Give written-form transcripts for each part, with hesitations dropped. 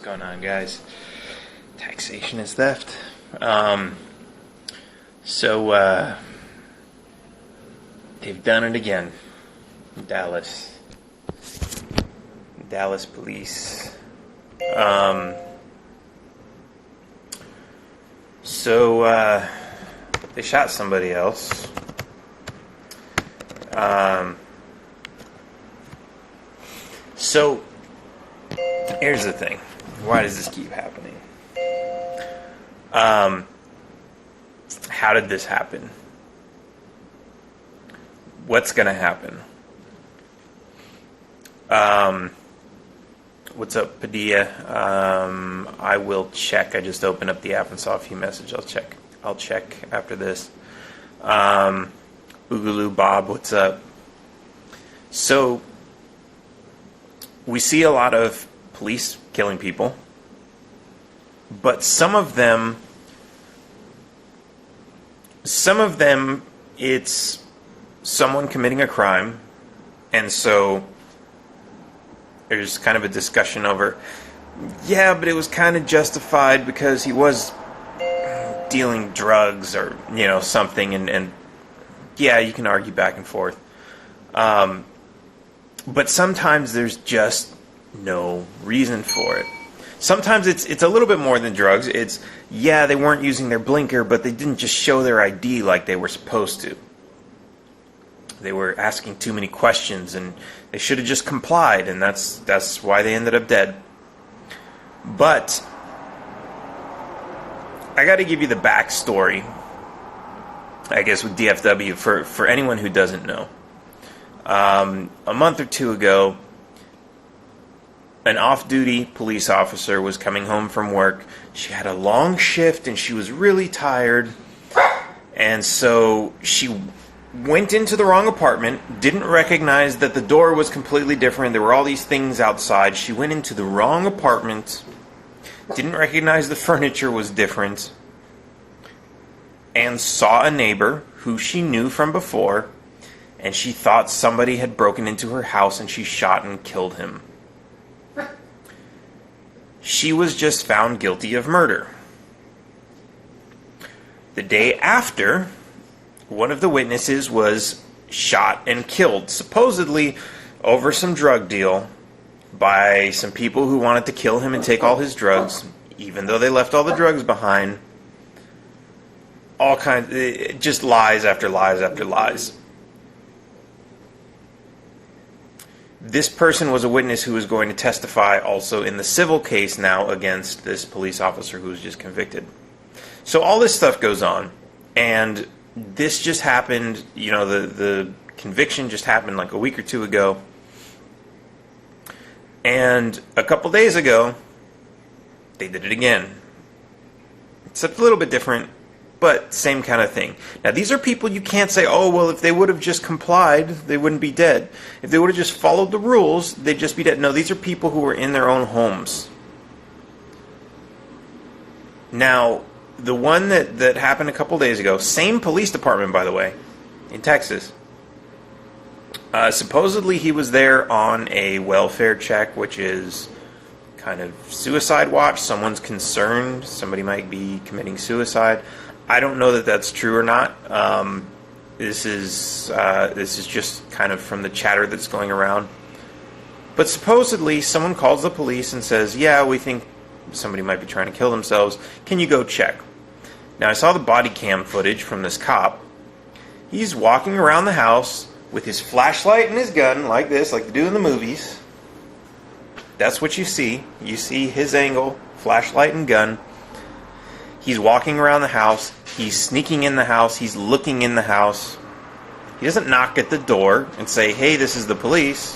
going on, guys? Taxation is theft. So they've done it again. Dallas police. So they shot somebody else. So here's the thing. Why does this keep happening? How did this happen? What's going to happen? What's up, Padilla? I will check. I just opened up the app and saw a few messages. I'll check after this. Boogaloo Bob, what's up? So, we see a lot of police killing people, but some of them, it's someone committing a crime, and so there's kind of a discussion over, yeah, but it was kind of justified because he was dealing drugs or, something, and yeah, you can argue back and forth. But sometimes there's just no reason for it. Sometimes it's a little bit more than drugs. It's, yeah, they weren't using their blinker, but they didn't just show their ID like they were supposed to. They were asking too many questions, and they should have just complied, and that's why they ended up dead. But I got to give you the backstory, I guess, with DFW for anyone who doesn't know. A month or two ago, an off-duty police officer was coming home from work. She had a long shift and she was really tired, and so she went into the wrong apartment, didn't recognize that the door was completely different. There were all these things outside. She went into the wrong apartment, didn't recognize the furniture was different, and saw a neighbor who she knew from before, and she thought somebody had broken into her house, and she shot and killed him. She was just found guilty of murder. The day after, one of the witnesses was shot and killed, supposedly over some drug deal by some people who wanted to kill him and take all his drugs, even though they left all the drugs behind. All kinds, just lies after lies after lies. This person was a witness who was going to testify also in the civil case now against this police officer who was just convicted. So all this stuff goes on, and this just happened, the conviction just happened like a week or two ago. And a couple days ago, they did it again. Except a little bit different, but same kind of thing. Now, these are people you can't say, oh, well, if they would have just complied, they wouldn't be dead. If they would have just followed the rules, they'd just be dead. No, these are people who were in their own homes. Now, the one that happened a couple days ago, same police department, by the way, in Texas. Supposedly he was there on a welfare check, which is kind of suicide watch. Someone's concerned somebody might be committing suicide. I don't know that that's true or not. This is just kind of from the chatter that's going around. But supposedly someone calls the police and says, yeah, we think somebody might be trying to kill themselves. Can you go check? Now, I saw the body cam footage from this cop. He's walking around the house with his flashlight and his gun like this, like they do in the movies. That's what you see. You see his angle, flashlight and gun. He's walking around the house. He's sneaking in the house. He's looking in the house. He doesn't knock at the door and say, hey, this is the police.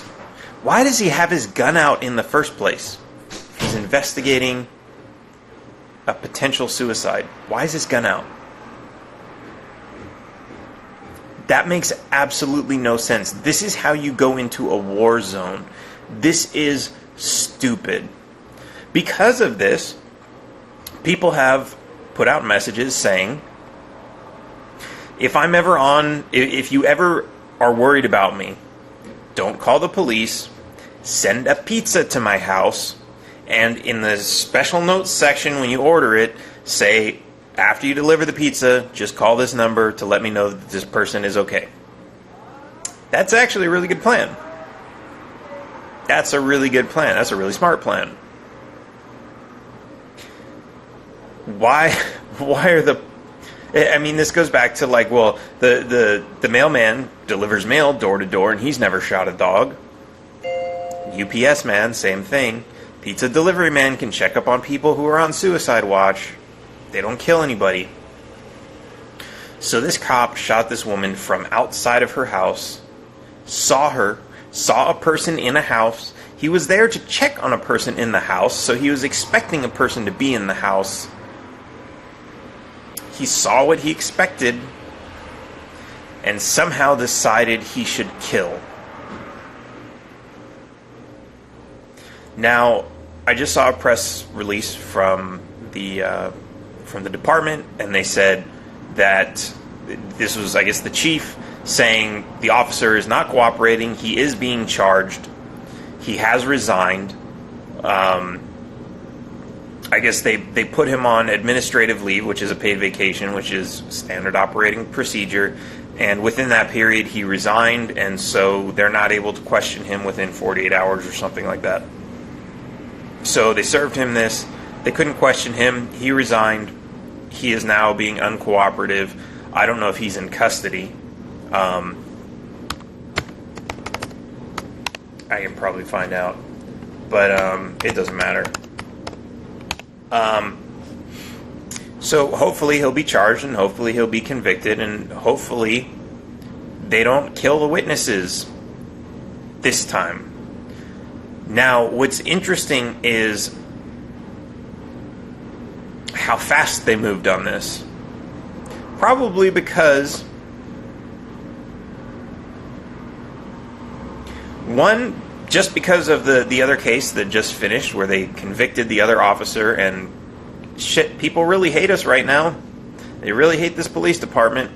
Why does he have his gun out in the first place? He's investigating a potential suicide. Why is his gun out? That makes absolutely no sense. This is how you go into a war zone. This is stupid. Because of this, people have put out messages saying, if you ever are worried about me, don't call the police, send a pizza to my house, And in the special notes section when you order it, say, after you deliver the pizza, just call this number to let me know that this person is okay. That's actually a really good plan. That's a really good plan. That's a really smart plan. Why are the... I mean, this goes back to like, well, the mailman delivers mail door to door and he's never shot a dog. UPS man, same thing. Pizza delivery man can check up on people who are on suicide watch. They don't kill anybody. So this cop shot this woman from outside of her house, saw a person in a house. He was there to check on a person in the house, so he was expecting a person to be in the house. He saw what he expected and somehow decided he should kill. Now, I just saw a press release from the department, and they said that this was, I guess, the chief saying the officer is not cooperating. He is being charged. He has resigned. I guess they put him on administrative leave, which is a paid vacation, which is standard operating procedure. And within that period, he resigned, and so they're not able to question him within 48 hours or something like that. So they served him this. They couldn't question him. He resigned. He is now being uncooperative. I don't know if he's in custody. I can probably find out. But it doesn't matter. So hopefully he'll be charged, and hopefully he'll be convicted, and hopefully they don't kill the witnesses this time. Now, what's interesting is how fast they moved on this. Probably because, one, just because of the other case that just finished where they convicted the other officer, and shit, people really hate us right now. They really hate this police department.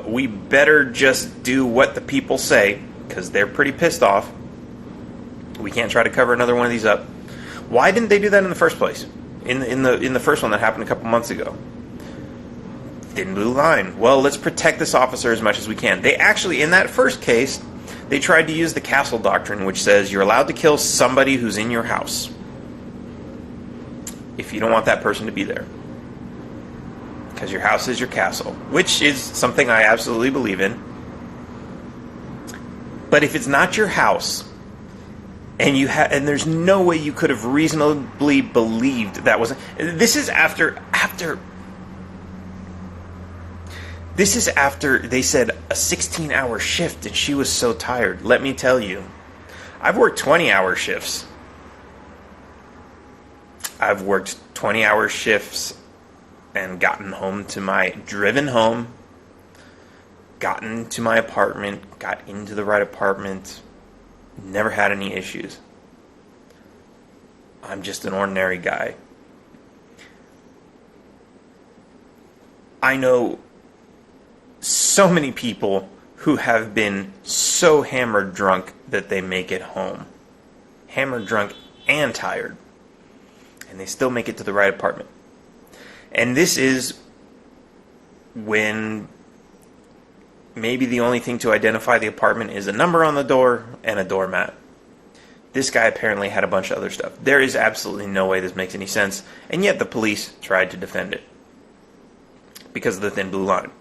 We better just do what the people say, because they're pretty pissed off. We can't try to cover another one of these up. Why didn't they do that in the first place? In the first one that happened a couple months ago. Thin blue line. Well, let's protect this officer as much as we can. They actually, in that first case, they tried to use the castle doctrine, which says you're allowed to kill somebody who's in your house if you don't want that person to be there. Because your house is your castle, which is something I absolutely believe in. But if it's not your house, and there's no way you could have reasonably believed that wasn't... This is after they said a 16-hour shift, and she was so tired. Let me tell you, I've worked 20-hour shifts. I've worked 20-hour shifts and driven home, gotten to my apartment, got into the right apartment, never had any issues. I'm just an ordinary guy. I know so many people who have been so hammered drunk that they make it home. Hammered drunk and tired. And they still make it to the right apartment. And this is when maybe the only thing to identify the apartment is a number on the door and a doormat. This guy apparently had a bunch of other stuff. There is absolutely no way this makes any sense, and yet the police tried to defend it because of the thin blue line.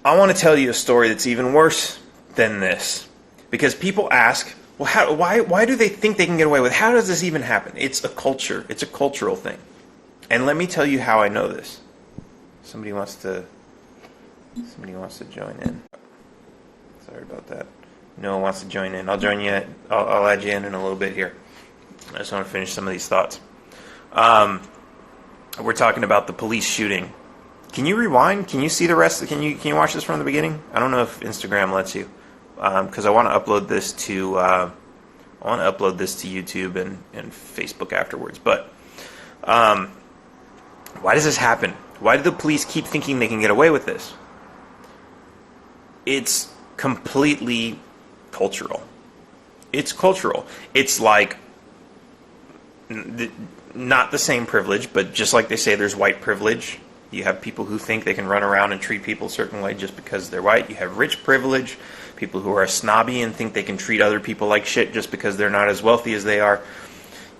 I want to tell you a story that's even worse than this, because people ask, well, why do they think they can get away with it? How does this even happen? It's a culture. It's a cultural thing. And let me tell you how I know this. Somebody wants to join in. Sorry about that. No one wants to join in. I'll join you. I'll add you in a little bit here. I just want to finish some of these thoughts. We're talking about the police shooting. Can you rewind? Can you see the rest? Can you watch this from the beginning? I don't know if Instagram lets you, because I want to upload this to YouTube and Facebook afterwards. But why does this happen? Why do the police keep thinking they can get away with this? It's completely cultural. It's cultural. It's like not the same privilege, but just like they say there's white privilege. You have people who think they can run around and treat people a certain way just because they're white. You have rich privilege, people who are snobby and think they can treat other people like shit just because they're not as wealthy as they are.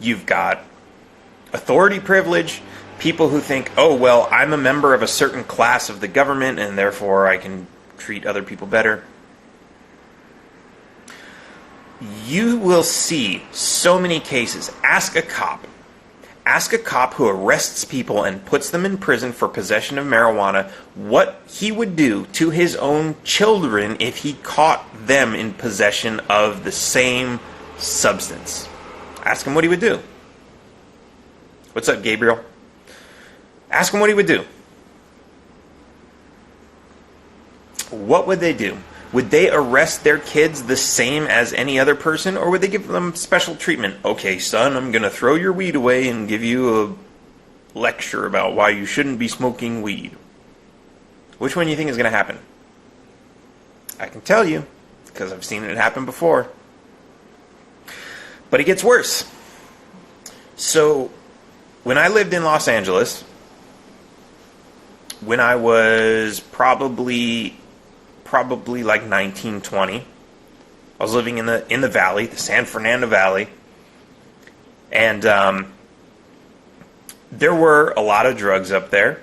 You've got authority privilege, people who think, oh, well, I'm a member of a certain class of the government and therefore I can treat other people better. You will see so many cases. Ask a cop who arrests people and puts them in prison for possession of marijuana what he would do to his own children if he caught them in possession of the same substance. Ask him what he would do. What's up, Gabriel? Ask him what he would do. What would they do? Would they arrest their kids the same as any other person, or would they give them special treatment? Okay, son, I'm going to throw your weed away and give you a lecture about why you shouldn't be smoking weed. Which one do you think is going to happen? I can tell you, because I've seen it happen before. But it gets worse. So, when I lived in Los Angeles, when I was probably like 19, 20. I was living in the valley, the San Fernando Valley, and there were a lot of drugs up there.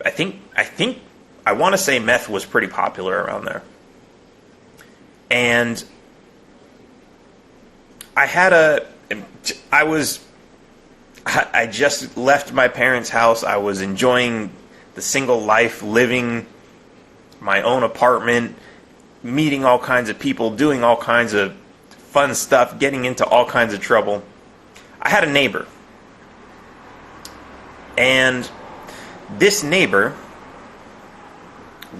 I want to say meth was pretty popular around there, and I just left my parents' house. I was enjoying the single life, living my own apartment, meeting all kinds of people, doing all kinds of fun stuff, getting into all kinds of trouble. I had a neighbor. And this neighbor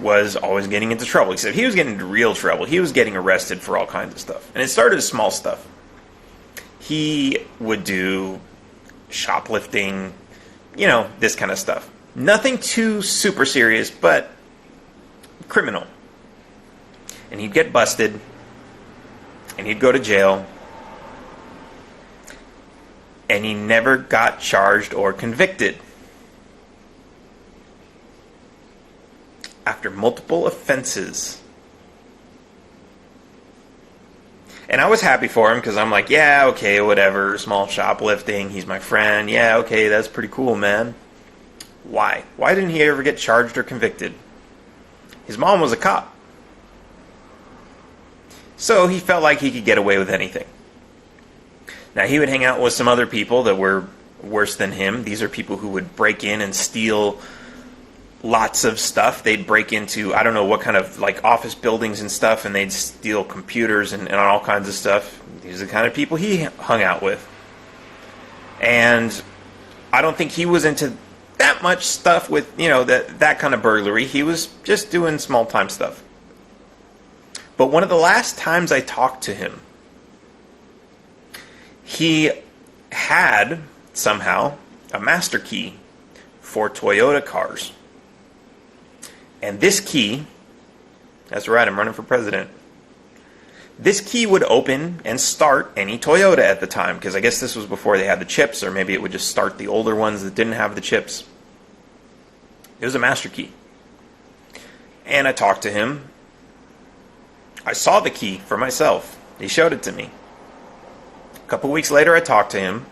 was always getting into trouble. Except he was getting into real trouble. He was getting arrested for all kinds of stuff. And it started as small stuff. He would do shoplifting, this kind of stuff. Nothing too super serious, but criminal. And he'd get busted, and he'd go to jail, and he never got charged or convicted. After multiple offenses. And I was happy for him, because I'm like, yeah, okay, whatever, small shoplifting, he's my friend, yeah, okay, that's pretty cool, man. Why? Why didn't he ever get charged or convicted? His mom was a cop. So he felt like he could get away with anything. Now, he would hang out with some other people that were worse than him. These are people who would break in and steal lots of stuff. They'd break into, I don't know what kind of, office buildings and stuff, and they'd steal computers and all kinds of stuff. These are the kind of people he hung out with. And I don't think he was into that much stuff with, that kind of burglary. He was just doing small-time stuff. But one of the last times I talked to him, he had, somehow, a master key for Toyota cars. And this key, that's right, I'm running for president. This key would open and start any Toyota at the time, because I guess this was before they had the chips, or maybe it would just start the older ones that didn't have the chips. It was a master key. And I talked to him. I saw the key for myself. He showed it to me. A couple weeks later, I talked to him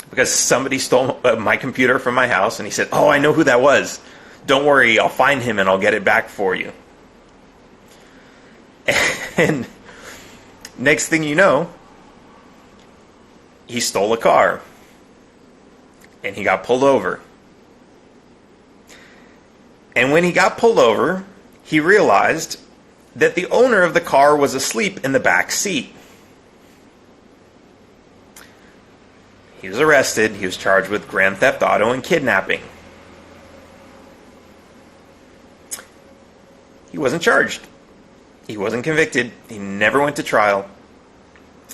because somebody stole my computer from my house, and he said, oh, I know who that was. Don't worry, I'll find him and I'll get it back for you. And next thing you know, he stole a car. And he got pulled over. And when he got pulled over, he realized that the owner of the car was asleep in the back seat. He was arrested. He was charged with grand theft auto and kidnapping. He wasn't charged. He wasn't convicted. He never went to trial.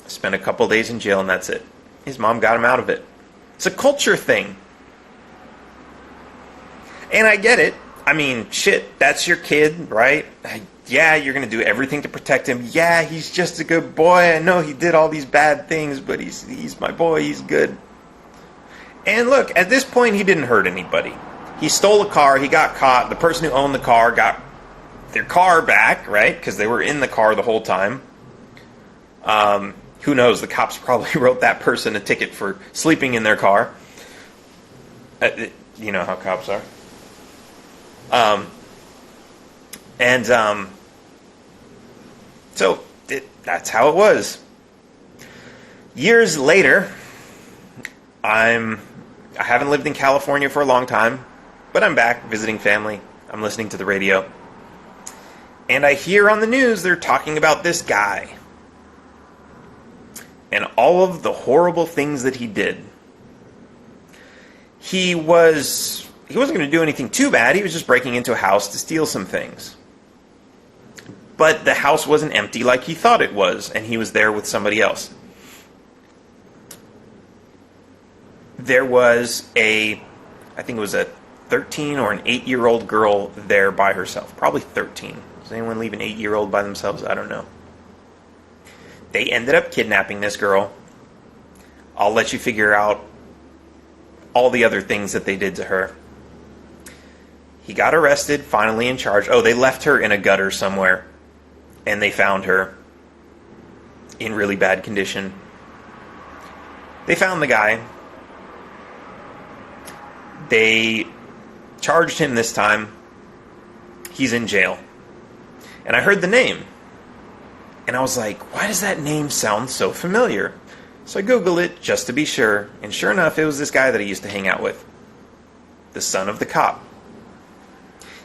Spent a couple days in jail, and that's it. His mom got him out of it. It's a culture thing. And I get it. I mean, shit, that's your kid, right? Yeah, you're going to do everything to protect him. Yeah, he's just a good boy. I know he did all these bad things, but he's my boy. He's good. And look, at this point, he didn't hurt anybody. He stole a car. He got caught. The person who owned the car got their car back, right? Because they were in the car the whole time. Who knows? The cops probably wrote that person a ticket for sleeping in their car. You know how cops are. So that's how it was. Years later, I haven't lived in California for a long time, but I'm back visiting family. I'm listening to the radio. And I hear on the news they're talking about this guy and all of the horrible things that he did. He wasn't going to do anything too bad. He was just breaking into a house to steal some things. But the house wasn't empty like he thought it was, and he was there with somebody else. There was I think it was a 13 or an 8-year-old girl there by herself. Probably 13. Does anyone leave an 8-year-old by themselves? I don't know. They ended up kidnapping this girl. I'll let you figure out all the other things that they did to her. He got arrested, finally in charge. Oh, they left her in a gutter somewhere, and they found her in really bad condition. They found the guy. They charged him this time. He's in jail. And I heard the name. And I was like, why does that name sound so familiar? So I Googled it just to be sure. And sure enough, it was this guy that I used to hang out with. The son of the cop.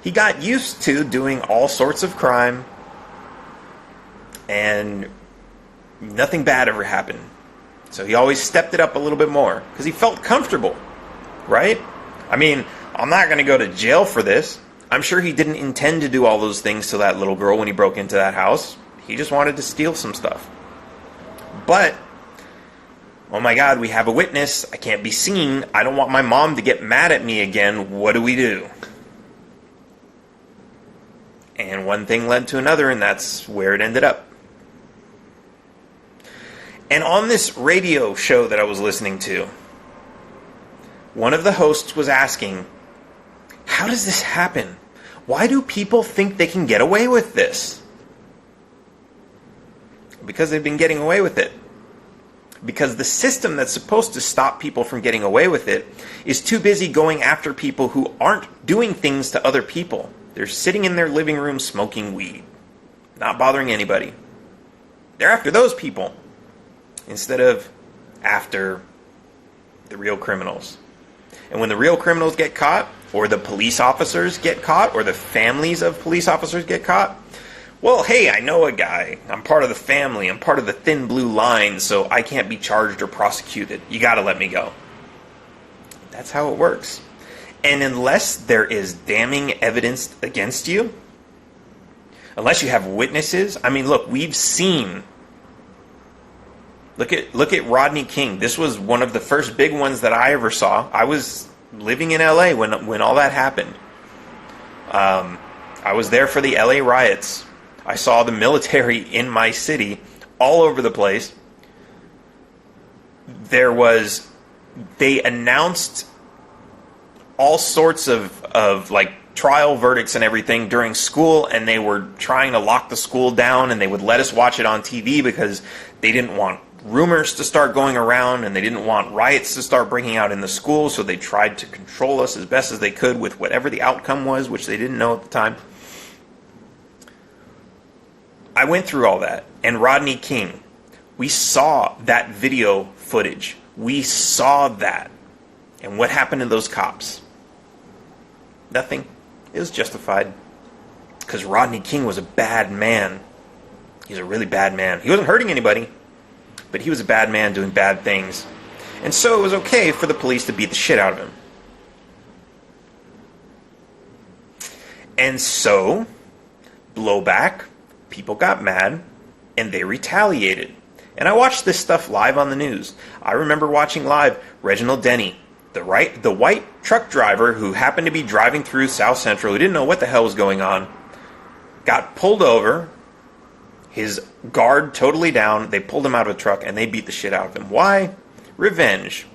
He got used to doing all sorts of crime. And nothing bad ever happened. So he always stepped it up a little bit more. Because he felt comfortable. Right? I mean, I'm not going to go to jail for this. I'm sure he didn't intend to do all those things to that little girl when he broke into that house. He just wanted to steal some stuff. But, oh my God, we have a witness. I can't be seen. I don't want my mom to get mad at me again. What do we do? And one thing led to another, and that's where it ended up. And on this radio show that I was listening to, one of the hosts was asking, how does this happen? Why do people think they can get away with this? Because they've been getting away with it. Because the system that's supposed to stop people from getting away with it is too busy going after people who aren't doing things to other people. They're sitting in their living room smoking weed, not bothering anybody. They're after those people instead of after the real criminals. And when the real criminals get caught, or the police officers get caught, or the families of police officers get caught, well, hey, I know a guy. I'm part of the family. I'm part of the thin blue line, so I can't be charged or prosecuted. You got to let me go. That's how it works. And unless there is damning evidence against you, unless you have witnesses, I mean, look, we've seen. Look at Rodney King. This was one of the first big ones that I ever saw. I was living in LA when all that happened. I was there for the LA riots. I saw the military in my city all over the place. They announced all sorts of like trial verdicts and everything during school, and they were trying to lock the school down, and they would let us watch it on TV because they didn't want rumors to start going around, and they didn't want riots to start breaking out in the school, so they tried to control us as best as they could with whatever the outcome was, which they didn't know at the time. I went through all that, and Rodney King, we saw that video footage. We saw that. And what happened to those cops? Nothing. It was justified. Because Rodney King was a bad man. He was a really bad man. He wasn't hurting anybody, but he was a bad man doing bad things. And so it was okay for the police to beat the shit out of him. And so, blowback, people got mad, and they retaliated. And I watched this stuff live on the news. I remember watching live Reginald Denny, the white truck driver who happened to be driving through South Central, who didn't know what the hell was going on, got pulled over, his guard totally down, they pulled him out of a truck, and they beat the shit out of him. Why? Revenge.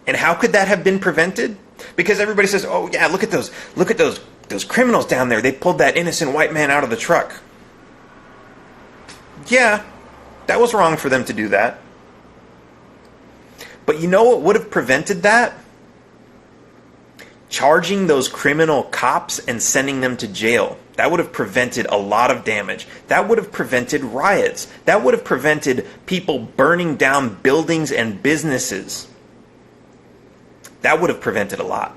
And how could that have been prevented? Because everybody says, oh yeah, look at those criminals down there. They pulled that innocent white man out of the truck. Yeah, that was wrong for them to do that. But you know what would have prevented that? Charging those criminal cops and sending them to jail. That would have prevented a lot of damage. That would have prevented riots. That would have prevented people burning down buildings and businesses. That would have prevented a lot.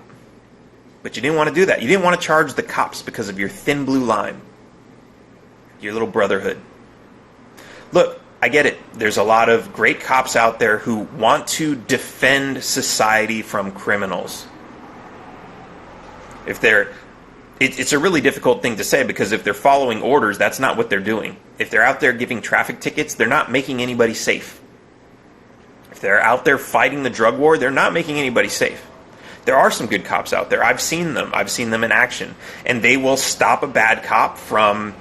But you didn't want to do that. You didn't want to charge the cops because of your thin blue line. Your little brotherhood. Look, I get it. There's a lot of great cops out there who want to defend society from criminals. It's a really difficult thing to say, because if they're following orders, that's not what they're doing. If they're out there giving traffic tickets, they're not making anybody safe. If they're out there fighting the drug war, they're not making anybody safe. There are some good cops out there. I've seen them. I've seen them in action. And they will stop a bad cop from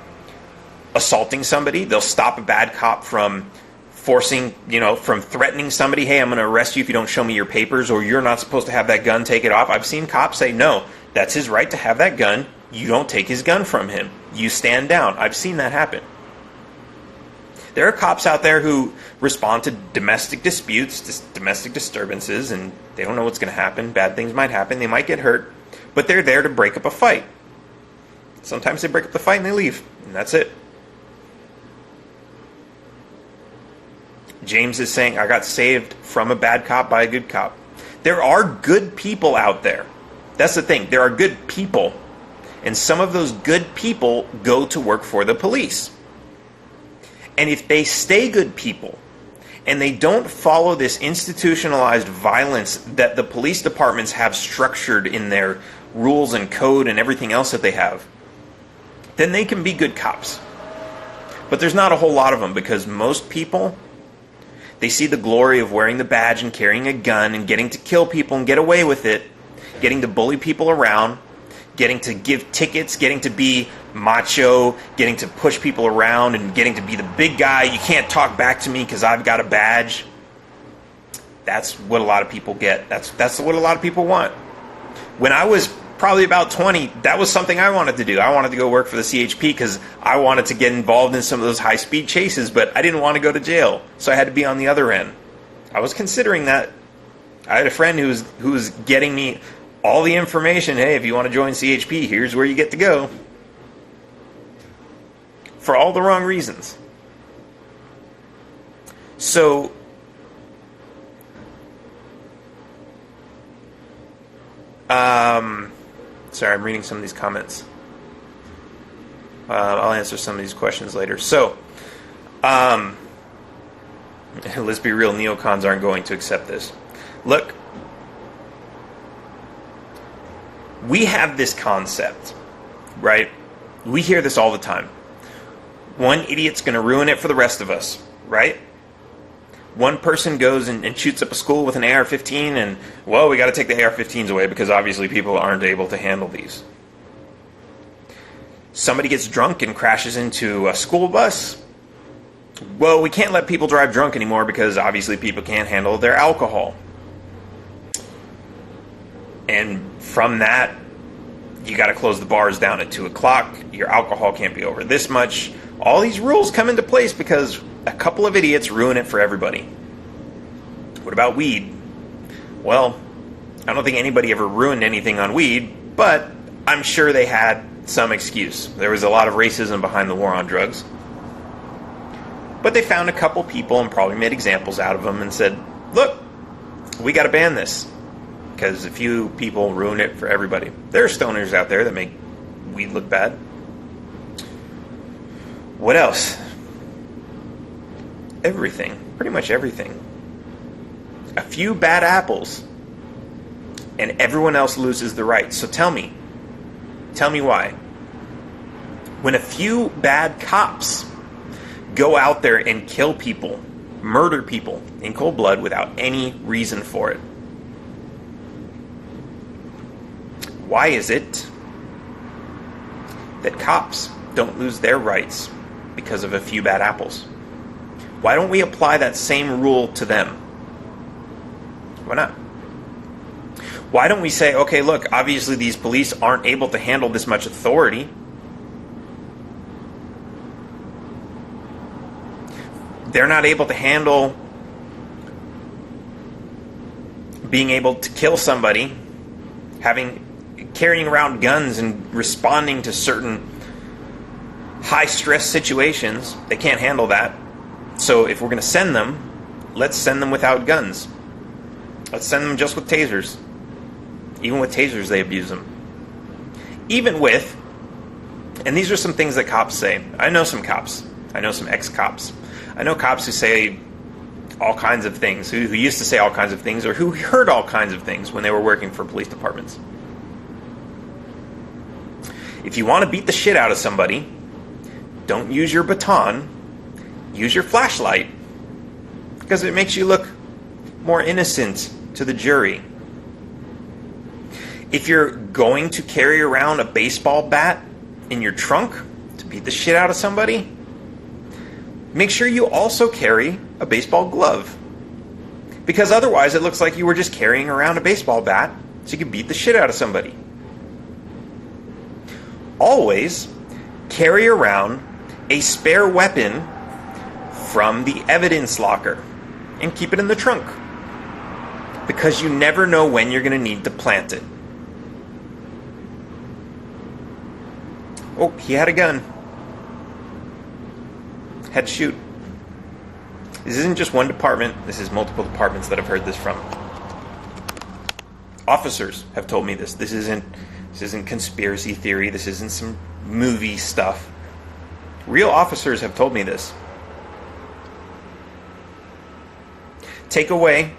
assaulting somebody. They'll stop a bad cop from from threatening somebody. Hey, I'm going to arrest you if you don't show me your papers, or you're not supposed to have that gun, take it off. I've seen cops say, no, that's his right to have that gun. You don't take his gun from him. You stand down. I've seen that happen. There are cops out there who respond to domestic disputes, domestic disturbances, and they don't know what's going to happen. Bad things might happen. They might get hurt, but they're there to break up a fight. Sometimes they break up the fight and they leave, and that's it. James is saying, I got saved from a bad cop by a good cop. There are good people out there. That's the thing. There are good people. And some of those good people go to work for the police. And if they stay good people, and they don't follow this institutionalized violence that the police departments have structured in their rules and code and everything else that they have, then they can be good cops. But there's not a whole lot of them, because most people, they see the glory of wearing the badge and carrying a gun and getting to kill people and get away with it, getting to bully people around, getting to give tickets, getting to be macho, getting to push people around, and getting to be the big guy. You can't talk back to me because I've got a badge. That's what a lot of people get. That's what a lot of people want. When I was probably about 20, that was something I wanted to do. I wanted to go work for the CHP because I wanted to get involved in some of those high-speed chases, but I didn't want to go to jail, so I had to be on the other end. I was considering that. I had a friend who was getting me all the information. Hey, if you want to join CHP, here's where you get to go. For all the wrong reasons. So, sorry, I'm reading some of these comments. I'll answer some of these questions later. So, let's be real, neocons aren't going to accept this. Look, we have this concept, right? We hear this all the time. One idiot's going to ruin it for the rest of us, right? One person goes and shoots up a school with an AR-15 and, well, we got to take the AR-15s away because obviously people aren't able to handle these. Somebody gets drunk and crashes into a school bus. Well, we can't let people drive drunk anymore because obviously people can't handle their alcohol. And from that, you got to close the bars down at 2 o'clock. Your alcohol can't be over this much. All these rules come into place because a couple of idiots ruin it for everybody. What about weed? Well, I don't think anybody ever ruined anything on weed, but I'm sure they had some excuse. There was a lot of racism behind the war on drugs. But they found a couple people and probably made examples out of them and said, look, we got to ban this because a few people ruin it for everybody. There are stoners out there that make weed look bad. What else? Everything. Pretty much everything. A few bad apples and everyone else loses the right. So tell me why. When a few bad cops go out there and kill people, murder people in cold blood without any reason for it, why is it that cops don't lose their rights because of a few bad apples? Why don't we apply that same rule to them? Why not? Why don't we say, okay, look, obviously these police aren't able to handle this much authority. They're not able to handle being able to kill somebody, carrying around guns and responding to certain high-stress situations. They can't handle that. So if we're going to send them, let's send them without guns. Let's send them just with tasers. Even with tasers, they abuse them. Even with, and these are some things that cops say. I know some cops. I know some ex-cops. I know cops who say all kinds of things, who used to say all kinds of things, or who heard all kinds of things when they were working for police departments. If you want to beat the shit out of somebody, don't use your baton, use your flashlight, because it makes you look more innocent to the jury. If you're going to carry around a baseball bat in your trunk to beat the shit out of somebody, make sure you also carry a baseball glove. Because otherwise it looks like you were just carrying around a baseball bat so you could beat the shit out of somebody. Always carry around a spare weapon from the evidence locker and keep it in the trunk. Because you never know when you're going to need to plant it. Oh, he had a gun. Had to shoot. This isn't just one department. This is multiple departments that I've heard this from. Officers have told me this. This isn't conspiracy theory. This isn't some movie stuff. Real officers have told me this. Take away.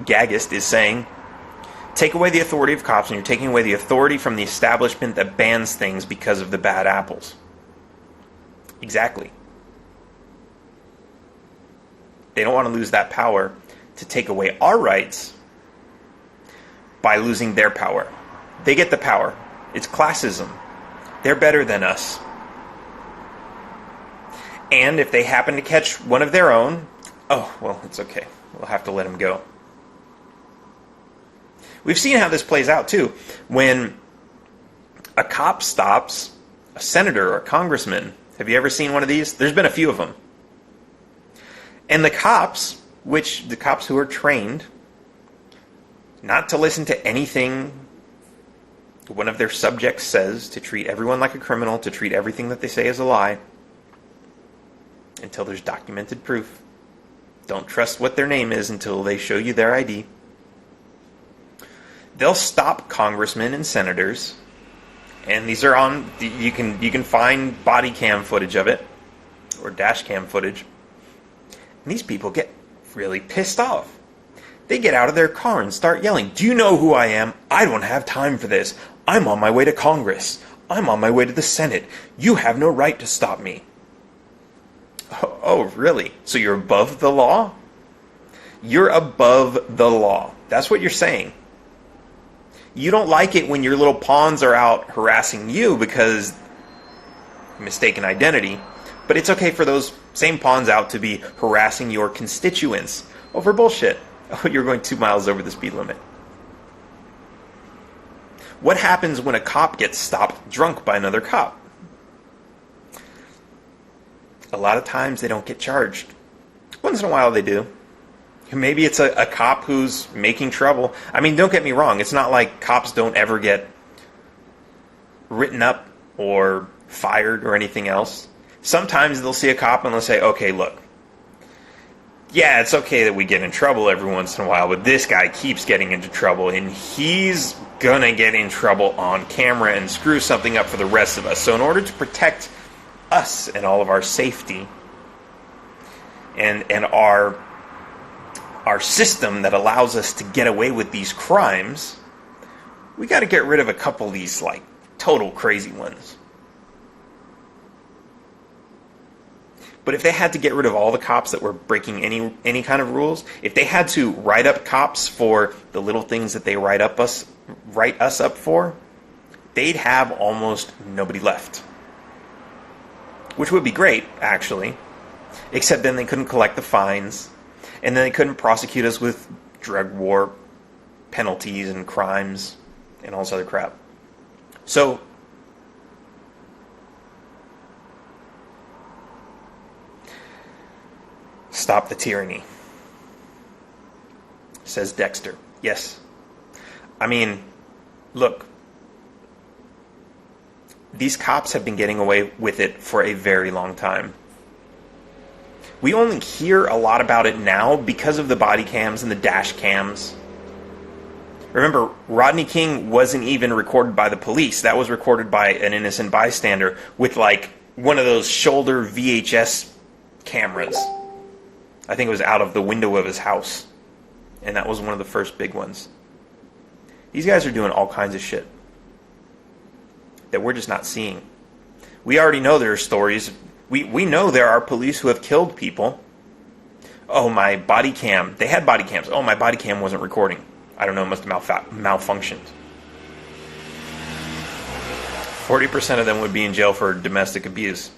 Gaggist is saying, take away the authority of cops, and you're taking away the authority from the establishment that bans things because of the bad apples. Exactly. They don't want to lose that power to take away our rights by losing their power. They get the power. It's classism. They're better than us. And if they happen to catch one of their own, oh, well, it's okay. We'll have to let him go. We've seen how this plays out, too. When a cop stops a senator or a congressman. Have you ever seen one of these? There's been a few of them. And the cops who are trained not to listen to anything one of their subjects says, to treat everyone like a criminal, to treat everything that they say as a lie, until there's documented proof. Don't trust what their name is until they show you their ID. They'll stop congressmen and senators, and these are on, you can find body cam footage of it, or dash cam footage, and these people get really pissed off. They get out of their car and start yelling, "Do you know who I am? I don't have time for this. I'm on my way to Congress. I'm on my way to the Senate. You have no right to stop me." Oh, really? So you're above the law? You're above the law. That's what you're saying. You don't like it when your little pawns are out harassing you because mistaken identity, but it's okay for those same pawns out to be harassing your constituents over bullshit. Oh, you're going 2 miles over the speed limit. What happens when a cop gets stopped drunk by another cop? A lot of times they don't get charged. Once in a while they do. Maybe it's a cop who's making trouble. I mean, don't get me wrong. It's not like cops don't ever get written up or fired or anything else. Sometimes they'll see a cop and they'll say, okay, look, yeah, it's okay that we get in trouble every once in a while, but this guy keeps getting into trouble, and he's gonna get in trouble on camera and screw something up for the rest of us. So in order to protect us and all of our safety and our system that allows us to get away with these crimes, we got to get rid of a couple of these like total crazy ones. But if they had to get rid of all the cops that were breaking any kind of rules, if they had to write up cops for the little things that they write us up for, they'd have almost nobody left. Which would be great, actually. Except then they couldn't collect the fines, and then they couldn't prosecute us with drug war penalties and crimes and all this other crap. So, stop the tyranny, says Dexter. Yes. I mean, look, these cops have been getting away with it for a very long time. We only hear a lot about it now because of the body cams and the dash cams. Remember, Rodney King wasn't even recorded by the police. That was recorded by an innocent bystander with, like, one of those shoulder VHS cameras. I think it was out of the window of his house. And that was one of the first big ones. These guys are doing all kinds of shit that we're just not seeing. We already know there are stories. We know there are police who have killed people. Oh, my body cam. They had body cams. Oh, my body cam wasn't recording. I don't know, it must have malfunctioned. 40% of them would be in jail for domestic abuse.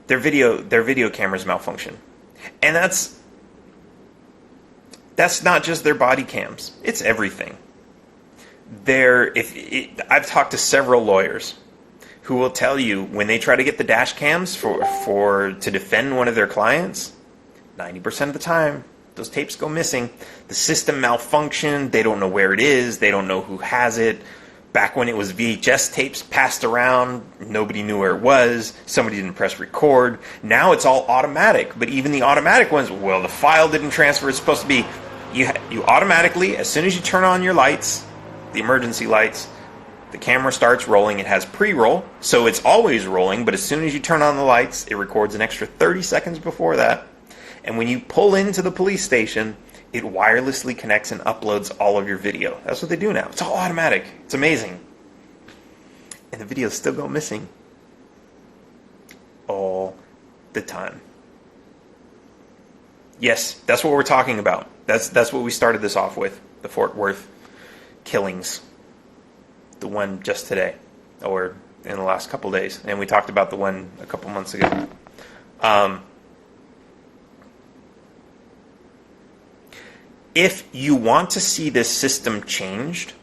Their video cameras malfunction. And that's not just their body cams. It's everything. I've talked to several lawyers who will tell you when they try to get the dash cams to defend one of their clients, 90% of the time, those tapes go missing. The system malfunctioned. They don't know where it is. They don't know who has it. Back when it was VHS tapes passed around, nobody knew where it was. Somebody didn't press record. Now it's all automatic. But even the automatic ones, well, the file didn't transfer. It's supposed to be, you automatically, as soon as you turn on your lights, the emergency lights, the camera starts rolling. It has pre-roll, so it's always rolling. But as soon as you turn on the lights, it records an extra 30 seconds before that. And when you pull into the police station, it wirelessly connects and uploads all of your video. That's what they do now. It's all automatic. It's amazing. And the videos still go missing. All the time. Yes, that's what we're talking about. That's what we started this off with. The Fort Worth killings. The one just today. Or in the last couple days. And we talked about the one a couple months ago. If you want to see this system changed,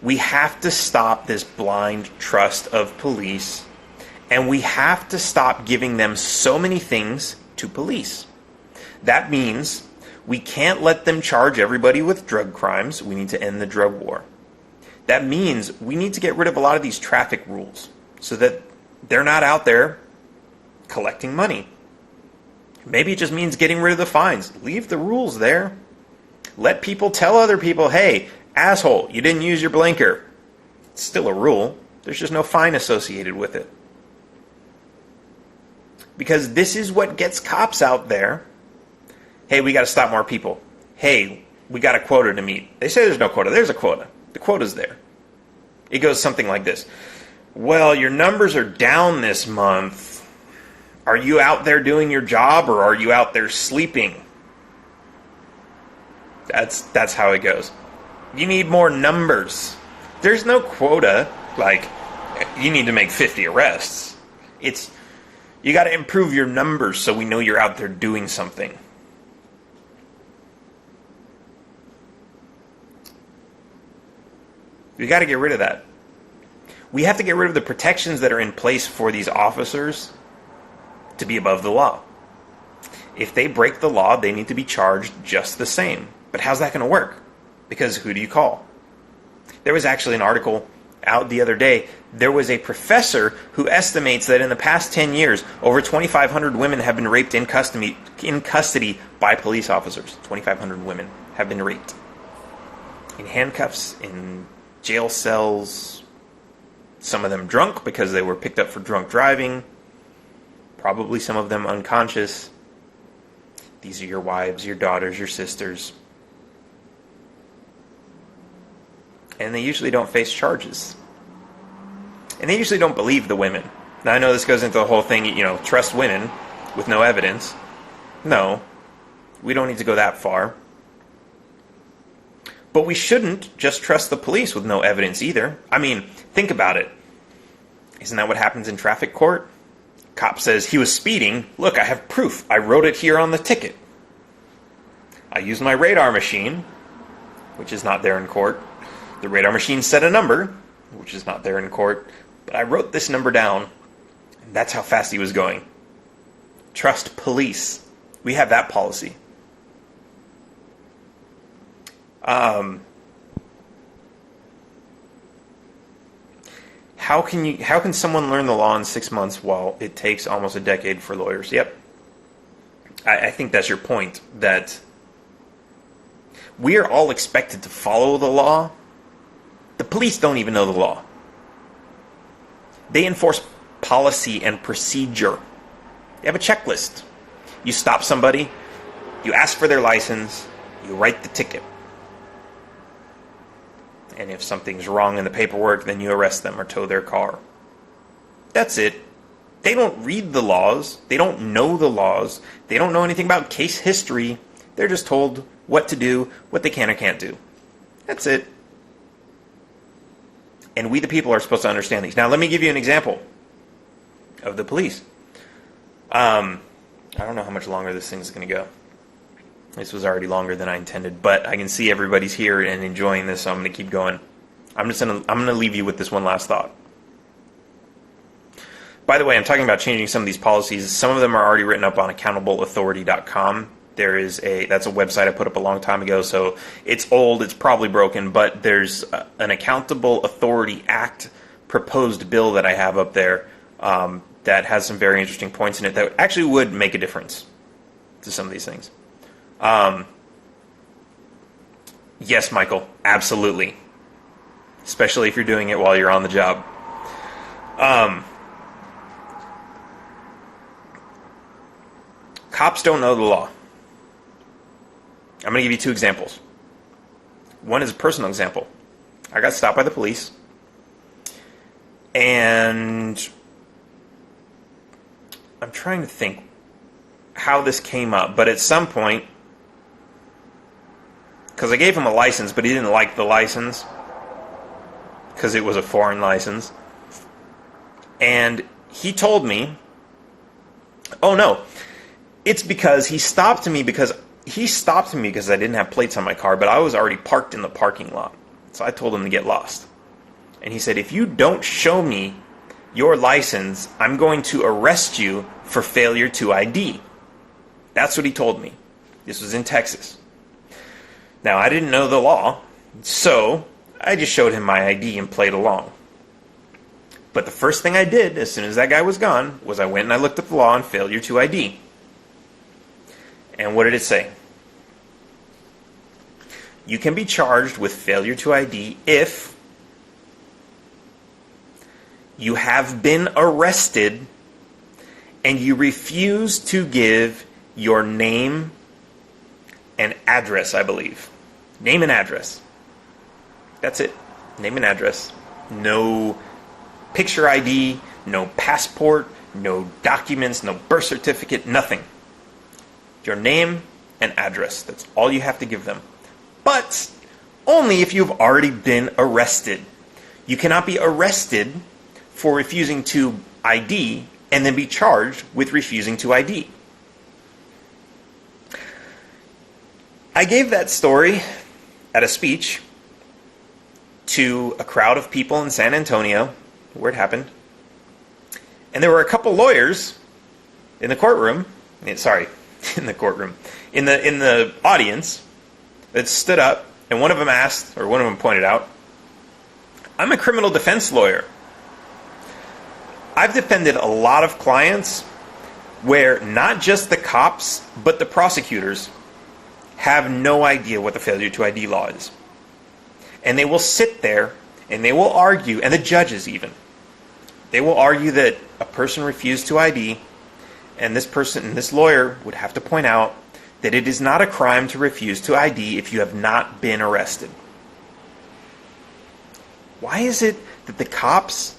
we have to stop this blind trust of police, and we have to stop giving them so many things to police. That means we can't let them charge everybody with drug crimes. We need to end the drug war. That means we need to get rid of a lot of these traffic rules so that they're not out there collecting money. Maybe it just means getting rid of the fines. Leave the rules there. Let people tell other people, hey, asshole, you didn't use your blinker. It's still a rule. There's just no fine associated with it. Because this is what gets cops out there. Hey, we got to stop more people. Hey, we got a quota to meet. They say there's no quota. There's a quota. The quota's there. It goes something like this. Well, your numbers are down this month. Are you out there doing your job, or are you out there sleeping? That's how it goes. You need more numbers. There's no quota, like, you need to make 50 arrests. It's, you got to improve your numbers so we know you're out there doing something. We got to get rid of that. We have to get rid of the protections that are in place for these officers to be above the law. If they break the law, they need to be charged just the same. But how's that going to work? Because who do you call? There was actually an article out the other day. There was a professor who estimates that in the past 10 years, over 2,500 women have been raped in custody by police officers. 2,500 women have been raped. In handcuffs, in jail cells, some of them drunk because they were picked up for drunk driving. Probably some of them unconscious. These are your wives, your daughters, your sisters. And they usually don't face charges. And they usually don't believe the women. Now, I know this goes into the whole thing, trust women with no evidence. No, we don't need to go that far. But we shouldn't just trust the police with no evidence either. I mean, think about it. Isn't that what happens in traffic court? Cop says he was speeding. Look, I have proof. I wrote it here on the ticket. I used my radar machine, which is not there in court. The radar machine said a number, which is not there in court. But I wrote this number down, and that's how fast he was going. Trust police. We have that policy. How can someone learn the law in 6 months while it takes almost a decade for lawyers? Yep. I think that's your point, that we are all expected to follow the law. The police don't even know the law. They enforce policy and procedure. They have a checklist. You stop somebody, you ask for their license, you write the ticket. And if something's wrong in the paperwork, then you arrest them or tow their car. That's it. They don't read the laws. They don't know the laws. They don't know anything about case history. They're just told what to do, what they can or can't do. That's it. And we the people are supposed to understand these. Now let me give you an example of the police. I don't know how much longer this thing's going to go. This was already longer than I intended, but I can see everybody's here and enjoying this, so I'm going to keep going. I'm going to leave you with this one last thought. By the way, I'm talking about changing some of these policies. Some of them are already written up on accountableauthority.com. That's a website I put up a long time ago, so it's old, it's probably broken, but there's an Accountable Authority Act proposed bill that I have up there that has some very interesting points in it that actually would make a difference to some of these things. Yes, Michael, absolutely. Especially if you're doing it while you're on the job. Cops don't know the law. I'm going to give you two examples. One is a personal example. I got stopped by the police, and I'm trying to think how this came up, but at some point, because I gave him a license, but he didn't like the license because it was a foreign license. And he told me, oh no, it's because he stopped me because I didn't have plates on my car, but I was already parked in the parking lot. So I told him to get lost. And he said, if you don't show me your license, I'm going to arrest you for failure to ID. That's what he told me. This was in Texas. Now, I didn't know the law, so I just showed him my ID and played along. But the first thing I did, as soon as that guy was gone, was I went and I looked up the law on failure to ID. And what did it say? You can be charged with failure to ID if you have been arrested and you refuse to give your name and address, I believe. Name and address. That's it. Name and address. No picture ID, no passport, no documents, no birth certificate, nothing. Your name and address. That's all you have to give them. But only if you've already been arrested. You cannot be arrested for refusing to ID and then be charged with refusing to ID. I gave that story at a speech to a crowd of people in San Antonio, where it happened. And there were a couple lawyers in the courtroom, in the audience that stood up, and one of them pointed out, I'm a criminal defense lawyer. I've defended a lot of clients where not just the cops, but the prosecutors have no idea what the failure to ID law is. And they will sit there and they will argue, and the judges even, they will argue that a person refused to ID, and this lawyer would have to point out that it is not a crime to refuse to ID if you have not been arrested. Why is it that the cops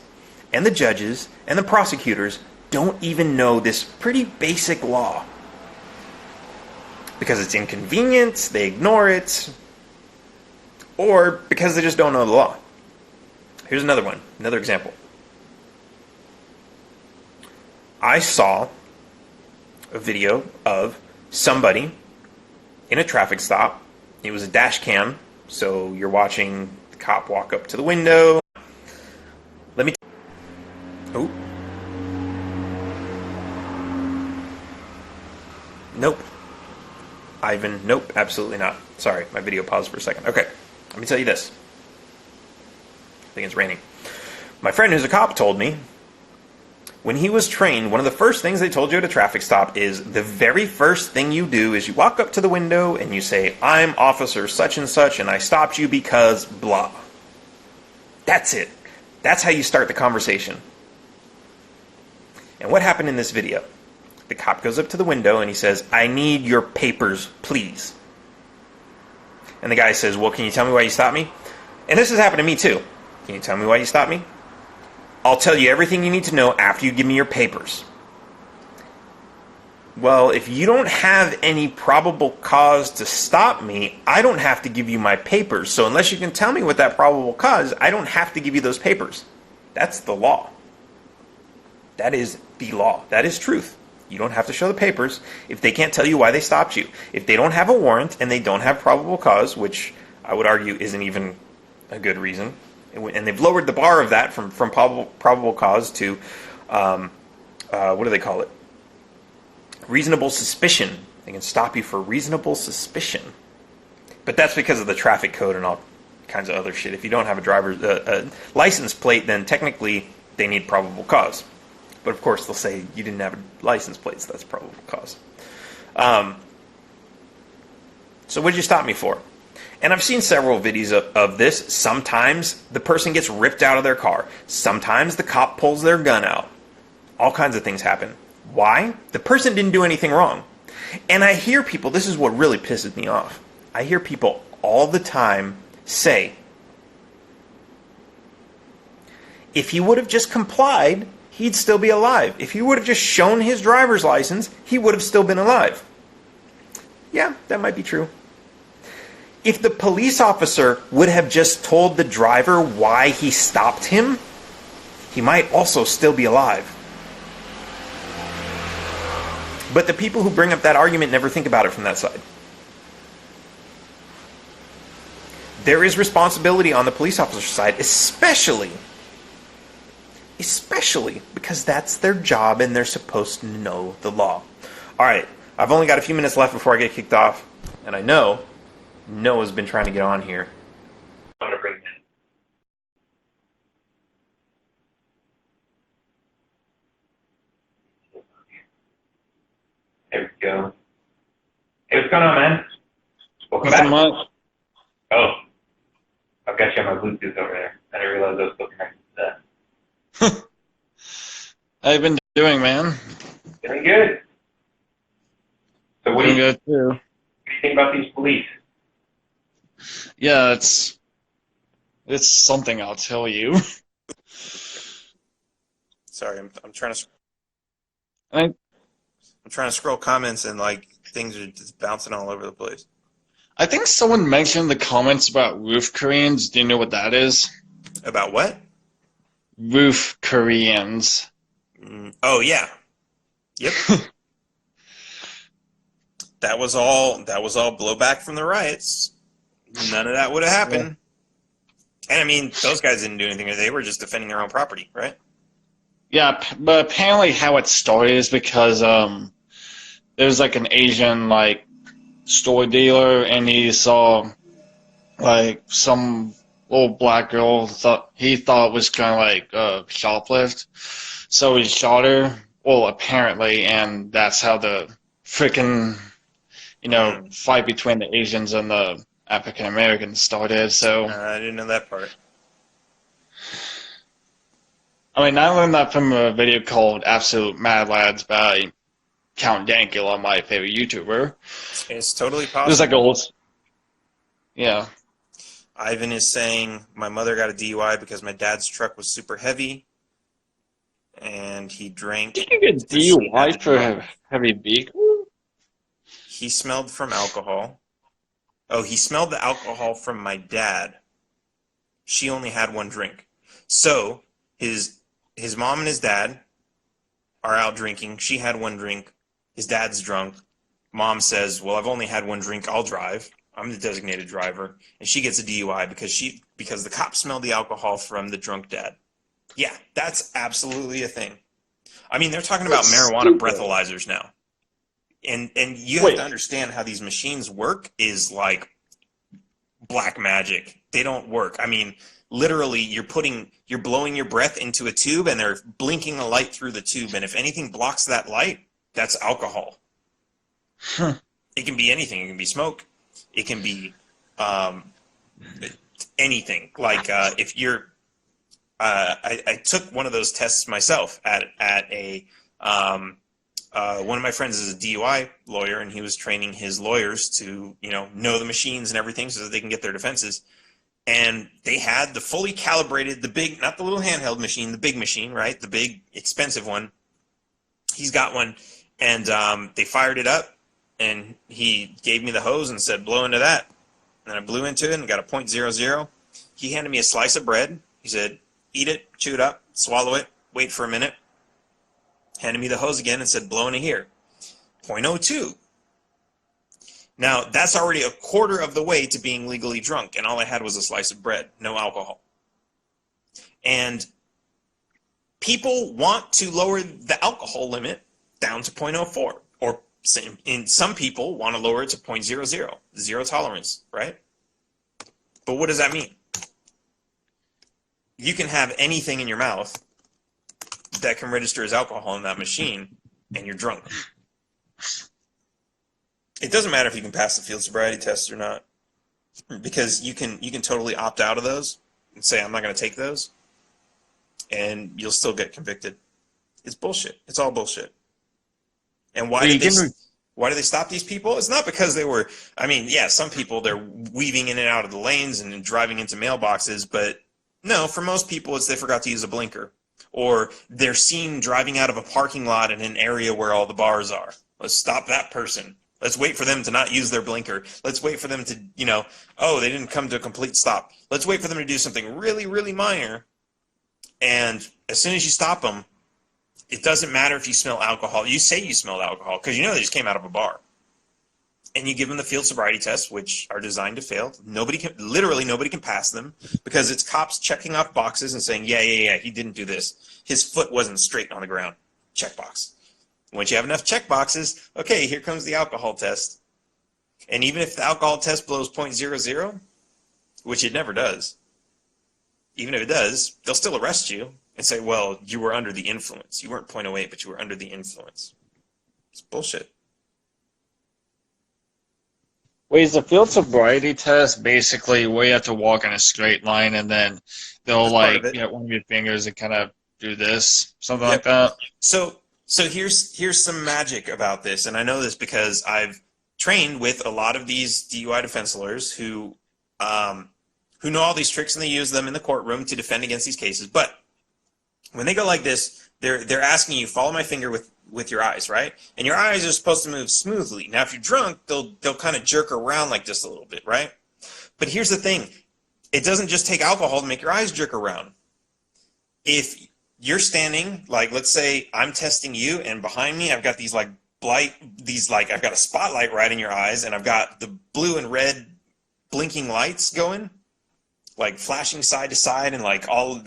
and the judges and the prosecutors don't even know this pretty basic law? Because it's inconvenient, they ignore it. or because they just don't know the law. Here's another one, another example. I saw a video of somebody in a traffic stop. It was a dash cam, so you're watching the cop walk up to the window. Let me... Oh. Nope. Ivan, nope, absolutely not. Sorry, my video paused for a second. Okay, let me tell you this. I think it's raining. My friend who's a cop told me, when he was trained, one of the first things they told you at a traffic stop is the very first thing you do is you walk up to the window and you say, I'm officer such and such and I stopped you because blah. That's it. That's how you start the conversation. And what happened in this video? The cop goes up to the window and he says, I need your papers, please. And the guy says, well, can you tell me why you stopped me? And this has happened to me too. Can you tell me why you stopped me? I'll tell you everything you need to know after you give me your papers. Well, if you don't have any probable cause to stop me, I don't have to give you my papers. So unless you can tell me what that probable cause, I don't have to give you those papers. That's the law. That is the law. That is truth. You don't have to show the papers if they can't tell you why they stopped you. If they don't have a warrant and they don't have probable cause, which I would argue isn't even a good reason, and they've lowered the bar of that from probable cause to, what do they call it? Reasonable suspicion. They can stop you for reasonable suspicion. But that's because of the traffic code and all kinds of other shit. If you don't have a driver's license plate, then technically they need probable cause. But of course they'll say you didn't have a license plate, so that's probable cause. So what did you stop me for? And I've seen several videos of this. Sometimes the person gets ripped out of their car. Sometimes the cop pulls their gun out. All kinds of things happen. Why? The person didn't do anything wrong. And I hear people, this is what really pisses me off. I hear people all the time say, if he would have just complied, he'd still be alive. If he would have just shown his driver's license, he would have still been alive. Yeah, that might be true. If the police officer would have just told the driver why he stopped him, he might also still be alive. But the people who bring up that argument never think about it from that side. There is responsibility on the police officer's side, especially because that's their job and they're supposed to know the law. All right, I've only got a few minutes left before I get kicked off, and I know Noah's been trying to get on here. I'm going to bring him in. There we go. Hey, what's going on, man? Welcome back. Much. Oh, I've got you on my Bluetooth over there. I didn't realize I was still connected to that. How you been doing, man? Doing good. So what do Doing you good too. think about these police? Yeah, it's something, I'll tell you. Sorry, I'm trying to I I'm trying to scroll comments and like things are just bouncing all over the place. I think someone mentioned the comments about roof Koreans. Do you know what that is? About what? Roof Koreans. Oh yeah. Yep. That was all blowback from the riots. None of that would have happened. And I mean, those guys didn't do anything. They were just defending their own property, right? Yeah, but apparently how it started is because there was like an Asian like store dealer, and he saw like some little black girl he thought was kind of like shoplift, so he shot her. Well, apparently, and that's how the freaking fight between the Asians and the African Americans started. So I didn't know that part. I mean, I learned that from a video called Absolute Mad Lads by Count Dankula, my favorite YouTuber. It's totally possible. There's like old, yeah. Ivan is saying my mother got a DUI because my dad's truck was super heavy, and he drank. Did you get DUI for a heavy vehicle? He smelled from alcohol. Oh, he smelled the alcohol from my dad. She only had one drink. So his mom and his dad are out drinking. She had one drink. His dad's drunk. Mom says, "Well, I've only had one drink. I'll drive. I'm the designated driver." And she gets a DUI because the cop smelled the alcohol from the drunk dad. Yeah, that's absolutely a thing. I mean, they're talking about marijuana breathalyzers now. And you have to understand how these machines work is like black magic. They don't work. I mean, literally you're blowing your breath into a tube and they're blinking a light through the tube, and if anything blocks that light, that's alcohol. Huh. It can be anything. It can be smoke. It can be anything. Like if you're I took one of those tests myself at a one of my friends is a DUI lawyer, and he was training his lawyers to know the machines and everything so that they can get their defenses. And they had the fully calibrated, the big, not the little handheld machine, the big machine, right? The big expensive one. He's got one, and they fired it up, and he gave me the hose and said, "Blow into that." And I blew into it and got a .00. He handed me a slice of bread. He said, "Eat it, chew it up, swallow it, wait for a minute." Handed me the hose again and said, "Blow into here." .02. Now, that's already a quarter of the way to being legally drunk, and all I had was a slice of bread, no alcohol. And people want to lower the alcohol limit down to .04, or in some people want to lower it to .00, zero tolerance, right? But what does that mean? You can have anything in your mouth that can register as alcohol in that machine, and you're drunk. It doesn't matter if you can pass the field sobriety test or not, because you can totally opt out of those and say, "I'm not going to take those," and you'll still get convicted. It's bullshit. It's all bullshit. And why do they stop these people? It's not because they were, I mean, yeah, some people, they're weaving in and out of the lanes and driving into mailboxes, but no, for most people, it's they forgot to use a blinker. Or they're seen driving out of a parking lot in an area where all the bars are. Let's stop that person. Let's wait for them to not use their blinker. Let's wait for them to, they didn't come to a complete stop. Let's wait for them to do something really, really minor. And as soon as you stop them, it doesn't matter if you smell alcohol. You say you smelled alcohol because they just came out of a bar. And you give them the field sobriety tests, which are designed to fail. Nobody can pass them because it's cops checking off boxes and saying, yeah, he didn't do this. His foot wasn't straight on the ground. Checkbox. Once you have enough check boxes, okay, here comes the alcohol test. And even if the alcohol test blows .00, which it never does, even if it does, they'll still arrest you and say, well, you were under the influence. You weren't .08, but you were under the influence. It's bullshit. Wait, is the field sobriety test basically where you have to walk in a straight line and then they'll get one of your fingers and kind of do this, something like that? So here's some magic about this, and I know this because I've trained with a lot of these DUI defense lawyers who know all these tricks, and they use them in the courtroom to defend against these cases. But when they go like this, they're asking you, follow my finger with your eyes, right? And your eyes are supposed to move smoothly. Now, if you're drunk, they'll kind of jerk around like this a little bit, right? But here's the thing. It doesn't just take alcohol to make your eyes jerk around. If you're standing, like, let's say I'm testing you, and behind me I've got I've got a spotlight right in your eyes, and I've got the blue and red blinking lights going, like flashing side to side, and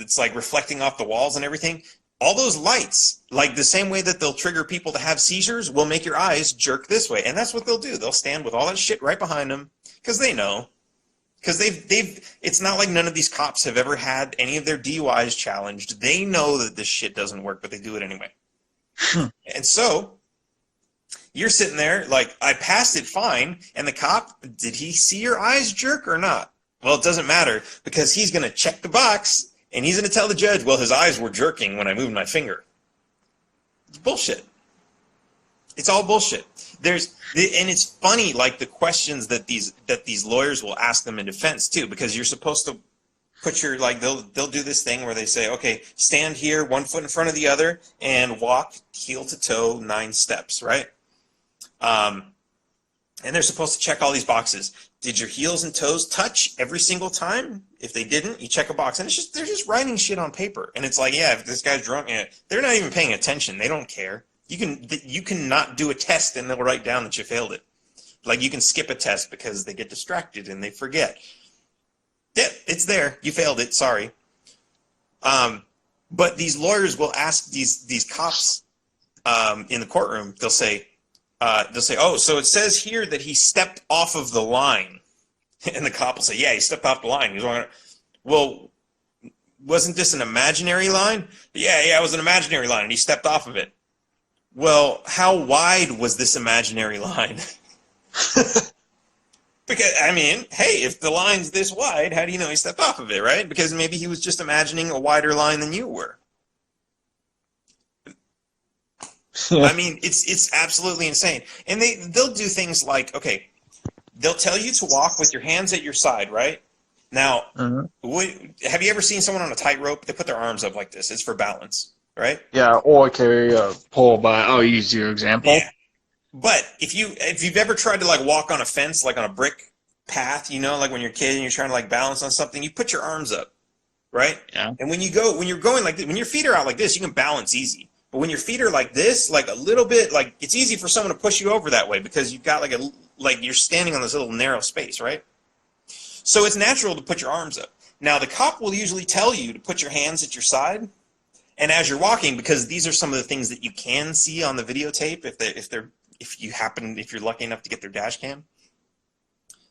it's like reflecting off the walls and everything. All those lights, like the same way that they'll trigger people to have seizures, will make your eyes jerk this way. And that's what they'll do. They'll stand with all that shit right behind them because they know. Because it's not like none of these cops have ever had any of their DUIs challenged. They know that this shit doesn't work, but they do it anyway. And so you're sitting there like, I passed it fine, and the cop, did he see your eyes jerk or not? Well, it doesn't matter because he's going to check the box, and he's going to tell the judge, well, his eyes were jerking when I moved my finger. It's bullshit. It's all bullshit. And it's funny, like the questions that these lawyers will ask them in defense too, because you're supposed to put your, like, they'll do this thing where they say, okay, stand here, one foot in front of the other, and walk heel to toe 9 steps, right? And they're supposed to check all these boxes. Did your heels and toes touch every single time? If they didn't, you check a box. And they're just writing shit on paper. And it's like, yeah, if this guy's drunk, they're not even paying attention. They don't care. You can not do a test and they'll write down that you failed it. Like you can skip a test because they get distracted and they forget. Yeah, it's there. You failed it. Sorry. But these lawyers will ask these cops in the courtroom. They'll say, oh, so it says here that he stepped off of the line. And the cop will say, yeah, he stepped off the line. He's wrong. Well, wasn't this an imaginary line? Yeah, it was an imaginary line, and he stepped off of it. Well, how wide was this imaginary line? Because, I mean, hey, if the line's this wide, how do you know he stepped off of it, right? Because maybe he was just imagining a wider line than you were. I mean, it's absolutely insane. And they'll do things like, okay, they'll tell you to walk with your hands at your side, right? Now, have you ever seen someone on a tightrope? They put their arms up like this. It's for balance, right? Yeah, or carry a pole by. I'll use your example. Yeah. But if you've ever tried to like walk on a fence, like on a brick path, you know, like when you're a kid and you're trying to like balance on something, you put your arms up, right? Yeah. And when you're going like this, when your feet are out like this, you can balance easy. But when your feet are like this, like a little bit, like it's easy for someone to push you over that way because you've got like you're standing on this little narrow space, right? So it's natural to put your arms up. Now the cop will usually tell you to put your hands at your side, and as you're walking, because these are some of the things that you can see on the videotape if you're lucky enough to get their dash cam,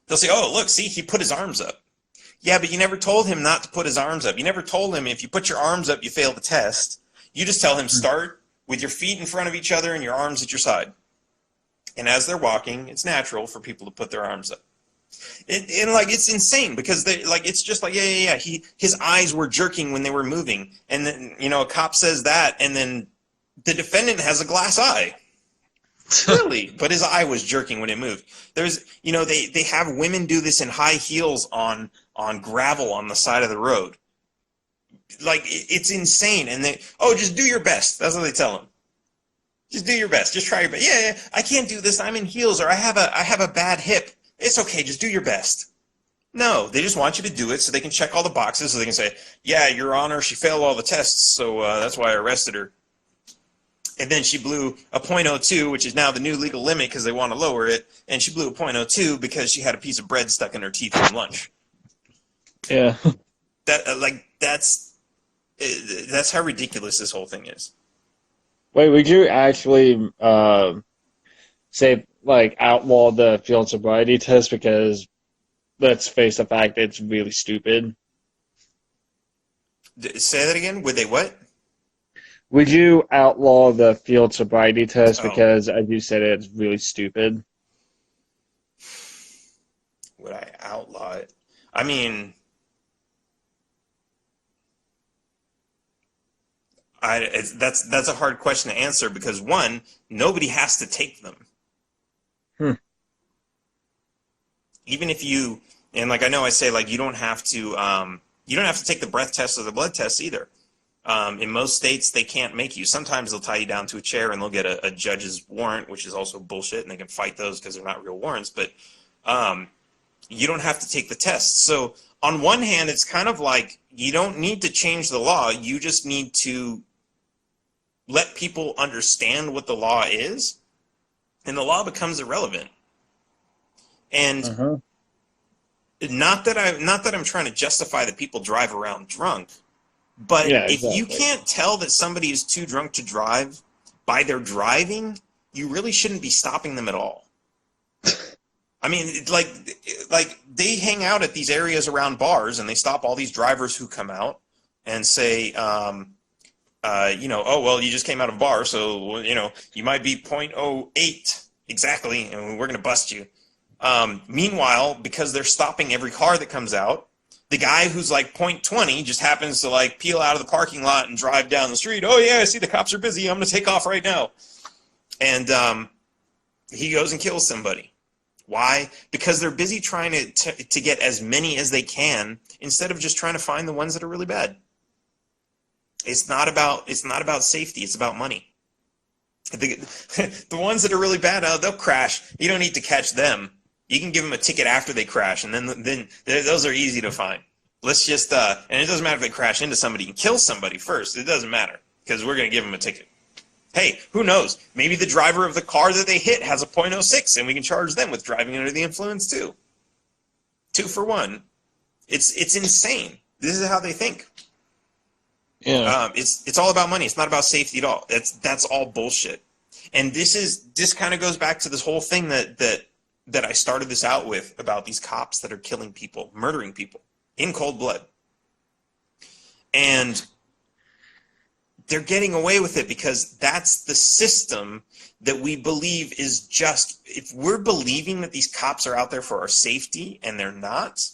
they'll say, oh, look, see, he put his arms up. Yeah, but you never told him not to put his arms up. You never told him if you put your arms up, you fail the test. You just tell him start with your feet in front of each other and your arms at your side. And as they're walking, it's natural for people to put their arms up. And like, it's insane because it's just like, yeah. His eyes were jerking when they were moving. And then, you know, a cop says that, and then the defendant has a glass eye. Really? But his eye was jerking when it moved. There's, you know, they have women do this in high heels on gravel on the side of the road. Like, it's insane. And just do your best. That's what they tell them. Just do your best. Just try your best. Yeah, I can't do this. I'm in heels, or I have a bad hip. It's okay. Just do your best. No, they just want you to do it so they can check all the boxes, so they can say, yeah, Your Honor, she failed all the tests, so that's why I arrested her. And then she blew a .02, which is now the new legal limit because they want to lower it. And she blew a .02 because she had a piece of bread stuck in her teeth from lunch. Yeah. That's how ridiculous this whole thing is. Wait, would you actually say, like, outlaw the field sobriety test because let's face the fact it's really stupid? Say that again? Would they what? Would you outlaw the field sobriety test because, as you said, it's really stupid? Would I outlaw it? I mean, that's a hard question to answer because, one, nobody has to take them. Even if you, and like I know I say, like you don't have to take the breath test or the blood test either. In most states, they can't make you. Sometimes they'll tie you down to a chair and they'll get a judge's warrant, which is also bullshit, and they can fight those because they're not real warrants. But you don't have to take the test. So on one hand, it's kind of like you don't need to change the law. You just need to let people understand what the law is, and the law becomes irrelevant. And not that I'm trying to justify that people drive around drunk. But if you can't tell that somebody is too drunk to drive by their driving, you really shouldn't be stopping them at all. I mean, like they hang out at these areas around bars and they stop all these drivers who come out and say, oh, well, you just came out of a bar, so, you know, you might be .08 exactly, and we're going to bust you. Meanwhile, because they're stopping every car that comes out, the guy who's like .20 just happens to like peel out of the parking lot and drive down the street. Oh yeah, I see the cops are busy. I'm going to take off right now. And he goes and kills somebody. Why? Because they're busy trying to get as many as they can instead of just trying to find the ones that are really bad. It's not about safety. It's about money. The ones that are really bad, they'll crash. You don't need to catch them. You can give them a ticket after they crash, and then those are easy to find. Let's just and it doesn't matter if they crash into somebody and kill somebody first. It doesn't matter because we're going to give them a ticket. Hey, who knows? Maybe the driver of the car that they hit has a .06, and we can charge them with driving under the influence too. 2 for 1. It's insane. This is how they think. Yeah. It's all about money. It's not about safety at all. That's all bullshit. And this kind of goes back to this whole thing that I started this out with about these cops that are killing people, murdering people in cold blood. And they're getting away with it because that's the system that we believe is just. If we're believing that these cops are out there for our safety and they're not,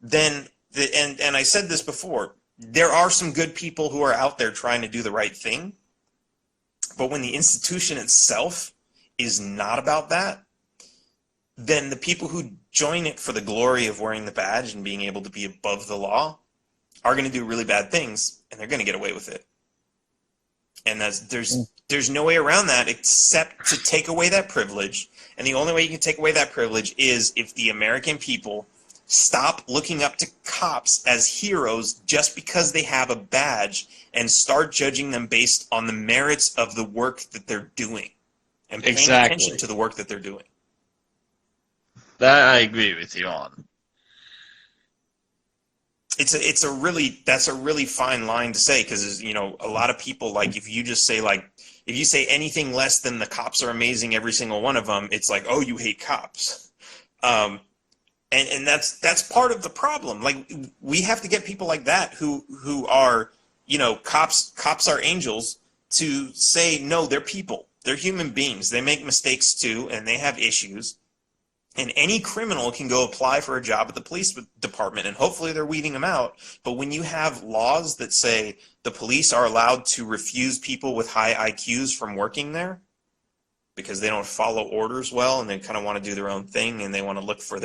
then and I said this before, there are some good people who are out there trying to do the right thing. But when the institution itself is not about that, then the people who join it for the glory of wearing the badge and being able to be above the law are going to do really bad things, and they're going to get away with it. And there's no way around that except to take away that privilege. And the only way you can take away that privilege is if the American people stop looking up to cops as heroes just because they have a badge and start judging them based on the merits of the work that they're doing and paying attention to the work that they're doing. That I agree with you on. That's a really fine line to say, because a lot of people, like, if you just say, like, if you say anything less than the cops are amazing, every single one of them, it's like, oh, you hate cops. And that's part of the problem. Like, we have to get people like that who are, cops are angels, to say, no, they're people. They're human beings. They make mistakes too, and they have issues. And any criminal can go apply for a job at the police department, and hopefully they're weeding them out. But when you have laws that say the police are allowed to refuse people with high IQs from working there because they don't follow orders well and they kind of want to do their own thing and they want to look for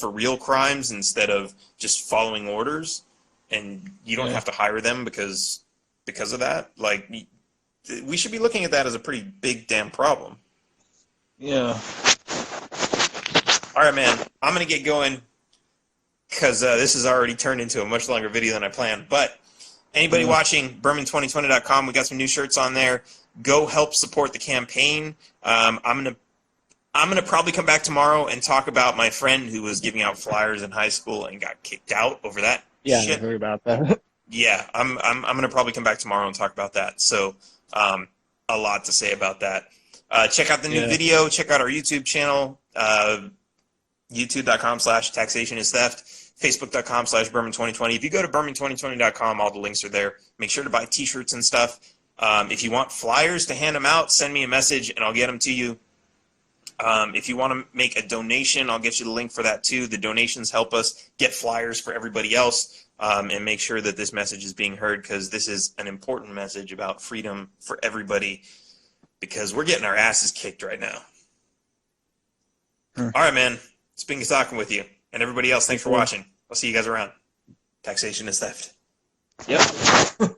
real crimes instead of just following orders, and you don't have to hire them because of that, like, we should be looking at that as a pretty big damn problem. Yeah. All right, man, I'm going to get going because this has already turned into a much longer video than I planned. But anybody watching, Berman2020.com, we got some new shirts on there. Go help support the campaign. I'm gonna probably come back tomorrow and talk about my friend who was giving out flyers in high school and got kicked out over that. Yeah, shit. I heard about that. Yeah, I'm gonna probably come back tomorrow and talk about that. So a lot to say about that. Check out the new video. Check out our YouTube channel. YouTube.com/taxationistheft, Facebook.com/Berman2020. If you go to Berman2020.com, all the links are there. Make sure to buy t-shirts and stuff. If you want flyers to hand them out, send me a message and I'll get them to you. If you want to make a donation, I'll get you the link for that too. The donations help us get flyers for everybody else and make sure that this message is being heard, because this is an important message about freedom for everybody, because we're getting our asses kicked right now. All right, man. It's been good talking with you. And everybody else, thanks for watching. I'll see you guys around. Taxation is theft. Yep.